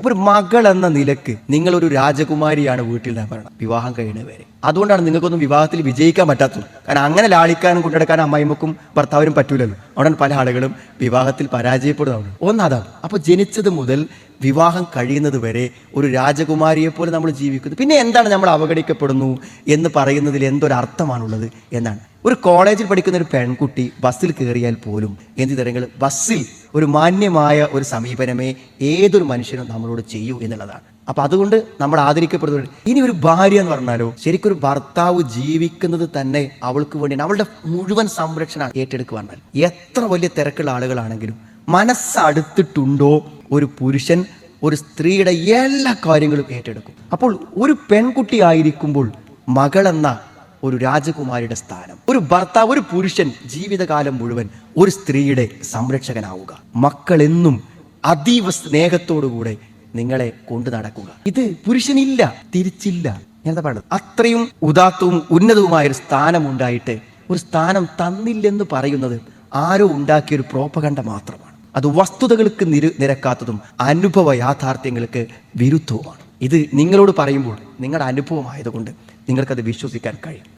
അപ്പൊ ഒരു മകൾ എന്ന നിലക്ക് നിങ്ങളൊരു രാജകുമാരിയാണ് വീട്ടിൽ നിന്ന് പറയണം വിവാഹം കഴിയുന്നവരെ. അതുകൊണ്ടാണ് നിങ്ങൾക്കൊന്നും വിവാഹത്തിൽ വിജയിക്കാൻ പറ്റാത്തത്. കാരണം അങ്ങനെ ലാളിക്കാനും കൊണ്ടെടുക്കാനും അമ്മായിമ്മക്കും ഭർത്താവിനും പറ്റൂലല്ലോ. അവിടെ പല ആളുകളും വിവാഹത്തിൽ പരാജയപ്പെടുന്നതാണ്. ഒന്നതാണ്. അപ്പൊ ജനിച്ചത് മുതൽ വിവാഹം കഴിയുന്നത് വരെ ഒരു രാജകുമാരിയെ പോലെ നമ്മൾ ജീവിക്കുന്നു. പിന്നെ എന്താണ് നമ്മൾ അവഗണിക്കപ്പെടുന്നു എന്ന് പറയുന്നതിൽ എന്തൊരർത്ഥമാണുള്ളത് എന്നാണ്. ഒരു കോളേജിൽ പഠിക്കുന്ന ഒരു പെൺകുട്ടി ബസ്സിൽ കയറിയാൽ പോലും എന്ത് തരങ്ങൾ ബസ്സിൽ ഒരു മാന്യമായ ഒരു സമീപനമേ ഏതൊരു മനുഷ്യനും നമ്മളോട് ചെയ്യൂ എന്നുള്ളതാണ്. അപ്പൊ അതുകൊണ്ട് നമ്മൾ ആദരിക്കപ്പെടുന്നത്. ഇനി ഒരു ഭാര്യ എന്ന് പറഞ്ഞാലോ, ശരിക്കൊരു ഭർത്താവ് ജീവിക്കുന്നത് തന്നെ അവൾക്ക് വേണ്ടിയാണ്. അവളുടെ മുഴുവൻ സംരക്ഷണം ഏറ്റെടുക്കുവാണ്. എത്ര വലിയ തിരക്കുള്ള ആളുകളാണെങ്കിലും മനസ്സടുത്തിട്ടുണ്ടോ ഒരു പുരുഷൻ ഒരു സ്ത്രീയുടെ എല്ലാ കാര്യങ്ങളും ഏറ്റെടുക്കും. അപ്പോൾ ഒരു പെൺകുട്ടി ആയിരിക്കുമ്പോൾ മകളെന്ന ഒരു രാജകുമാരിയുടെ സ്ഥാനം, ഒരു ഭർത്താവ്, ഒരു പുരുഷൻ ജീവിതകാലം മുഴുവൻ ഒരു സ്ത്രീയുടെ സംരക്ഷകനാവുക. മക്കളെന്നും അതീവ സ്നേഹത്തോടുകൂടെ നിങ്ങളെ കൊണ്ടു നടക്കുക. ഇത് പുരുഷനില്ല, തിരിച്ചില്ല. എന്താ പറയുന്നത്? അത്രയും ഉദാത്തവും ഉന്നതവുമായ ഒരു സ്ഥാനമുണ്ടായിട്ട് ഒരു സ്ഥാനം തന്നില്ലെന്ന് പറയുന്നത് ആരോ ഉണ്ടാക്കിയ ഒരു പ്രോപഗണ്ട മാത്രമാണ്. അത് വസ്തുതകൾക്ക് നിരക്കാത്തതും അനുഭവ യാഥാർത്ഥ്യങ്ങൾക്ക് വിരുദ്ധവുമാണ്. ഇത് നിങ്ങളോട് പറയുമ്പോൾ നിങ്ങളുടെ അനുഭവമായതുകൊണ്ട് നിങ്ങൾക്കത് വിശ്വസിക്കാൻ കഴിയും.